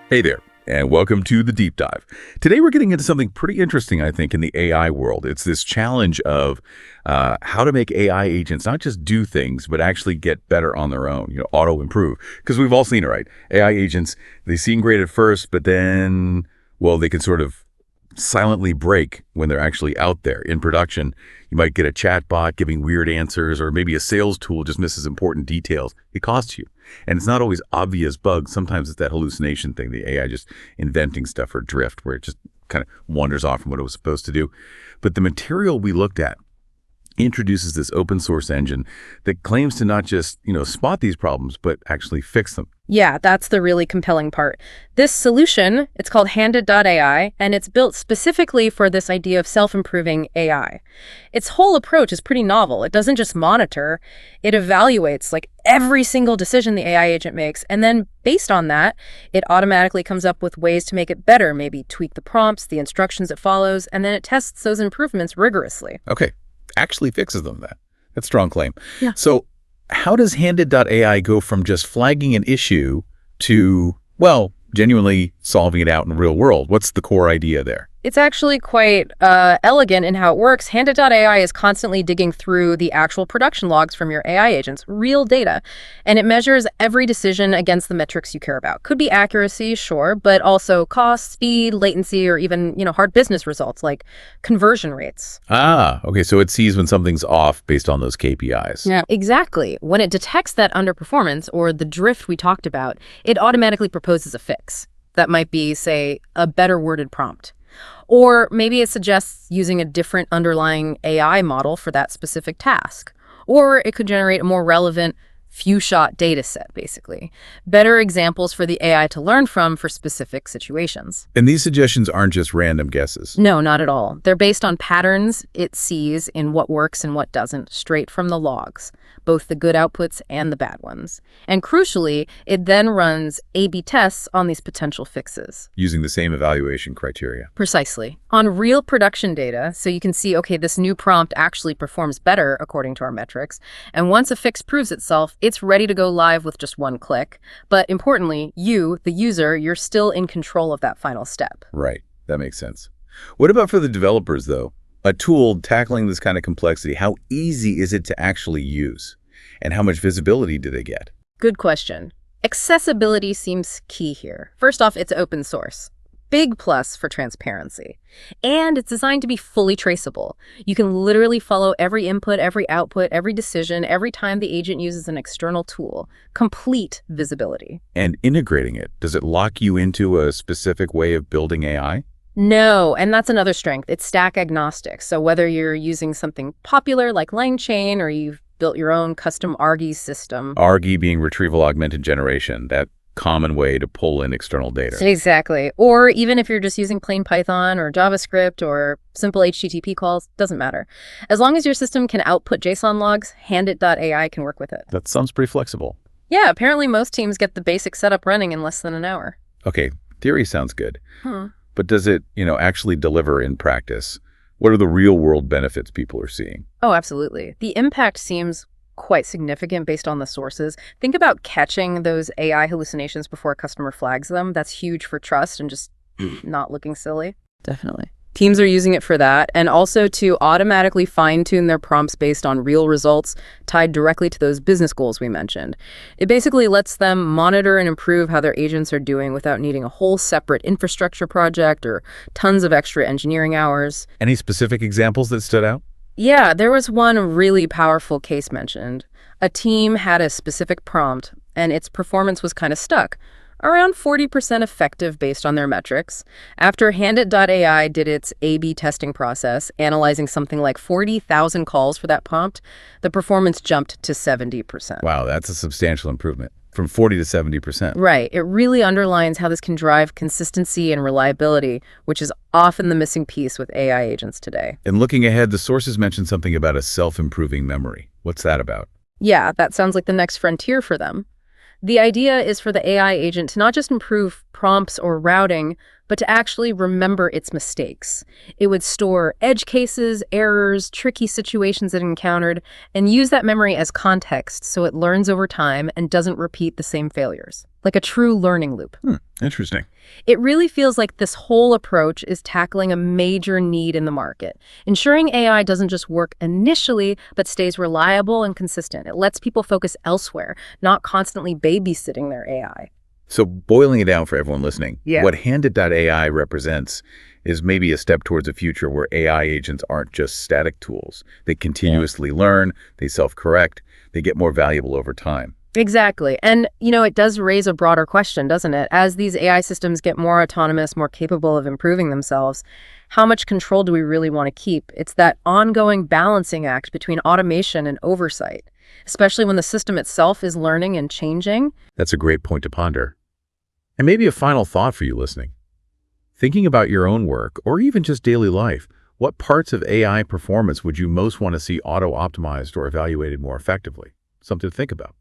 Hey there, and welcome to the Deep Dive. Today we're getting into something pretty interesting, I think, in the AI world. It's this challenge of how to make AI agents not just do things, but actually get better on their own, auto-improve. Because we've all seen it, right? AI agents, they seem great at first, but then, well, they can sort of silently break when they're actually out there in production. You might get a chatbot giving weird answers, or maybe a sales tool just misses important details. It costs you. And it's not always obvious bugs. Sometimes it's that hallucination thing, the AI just inventing stuff or drift, where it just kind of wanders off from what it was supposed to do. But the material we looked at introduces this open source engine that claims to not just, spot these problems, but actually fix them. Yeah, that's the really compelling part. This solution, it's called Handit.ai, and it's built specifically for this idea of self-improving AI. Its whole approach is pretty novel. It doesn't just monitor, it evaluates every single decision the AI agent makes, and then based on that, it automatically comes up with ways to make it better, maybe tweak the prompts, the instructions it follows, and then it tests those improvements rigorously. Okay, actually fixes them then. That's a strong claim. Yeah. So how does Handit.ai go from just flagging an issue to, genuinely solving it out in the real world? What's the core idea there? It's actually quite elegant in how it works. Handit.ai is constantly digging through the actual production logs from your AI agents, real data, and it measures every decision against the metrics you care about. Could be accuracy, sure, but also cost, speed, latency, or even, hard business results like conversion rates. Okay, so it sees when something's off based on those KPIs. Yeah, exactly. When it detects that underperformance or the drift we talked about, it automatically proposes a fix. That might be, say, a better worded prompt. Or maybe it suggests using a different underlying AI model for that specific task. Or it could generate a more relevant few-shot data set, basically. Better examples for the AI to learn from for specific situations. And these suggestions aren't just random guesses. No, not at all. They're based on patterns it sees in what works and what doesn't, straight from the logs, both the good outputs and the bad ones. And crucially, it then runs A/B tests on these potential fixes. Using the same evaluation criteria. Precisely. On real production data, so you can see, okay, this new prompt actually performs better according to our metrics. And once a fix proves itself, it's ready to go live with just one click. But importantly, you, the user, you're still in control of that final step. Right. That makes sense. What about for the developers, though? A tool tackling this kind of complexity, how easy is it to actually use? And how much visibility do they get? Good question. Accessibility seems key here. First off, it's open source. Big plus for transparency. And it's designed to be fully traceable. You can literally follow every input, every output, every decision, every time the agent uses an external tool. Complete visibility. And integrating it, does it lock you into a specific way of building AI? No, and that's another strength. It's stack-agnostic. So whether you're using something popular like LangChain or you've built your own custom ARGI system. ARGI being retrieval augmented generation, that common way to pull in external data. Exactly. Or even if you're just using plain Python or JavaScript or simple HTTP calls, doesn't matter. As long as your system can output JSON logs, Handit.ai can work with it. That sounds pretty flexible. Yeah, apparently most teams get the basic setup running in less than an hour. Okay, theory sounds good. But does it, actually deliver in practice? What are the real world benefits people are seeing? Oh, absolutely. The impact seems quite significant based on the sources. Think about catching those AI hallucinations before a customer flags them. That's huge for trust and just not looking silly. Definitely. Teams are using it for that, and also to automatically fine-tune their prompts based on real results tied directly to those business goals we mentioned. It basically lets them monitor and improve how their agents are doing without needing a whole separate infrastructure project or tons of extra engineering hours. Any specific examples that stood out? Yeah, there was one really powerful case mentioned. A team had a specific prompt, and its performance was kind of stuck. Around 40% effective based on their metrics. After Handit.ai did its A/B testing process, analyzing something like 40,000 calls for that prompt, the performance jumped to 70%. Wow, that's a substantial improvement, from 40 to 70%. Right. It really underlines how this can drive consistency and reliability, which is often the missing piece with AI agents today. And looking ahead, the sources mentioned something about a self-improving memory. What's that about? Yeah, that sounds like the next frontier for them. The idea is for the AI agent to not just improve prompts or routing, but to actually remember its mistakes. It would store edge cases, errors, tricky situations it encountered, and use that memory as context so it learns over time and doesn't repeat the same failures, like a true learning loop. Interesting. It really feels like this whole approach is tackling a major need in the market, ensuring AI doesn't just work initially, but stays reliable and consistent. It lets people focus elsewhere, not constantly babysitting their AI. So boiling it down for everyone listening, Yeah. what Handit.ai represents is maybe a step towards a future where AI agents aren't just static tools. They continuously learn, they self-correct, they get more valuable over time. Exactly. And, it does raise a broader question, doesn't it? As these AI systems get more autonomous, more capable of improving themselves, how much control do we really want to keep? It's that ongoing balancing act between automation and oversight, especially when the system itself is learning and changing. That's a great point to ponder. And maybe a final thought for you listening. Thinking about your own work, or even just daily life, what parts of AI performance would you most want to see auto-optimized or evaluated more effectively? Something to think about.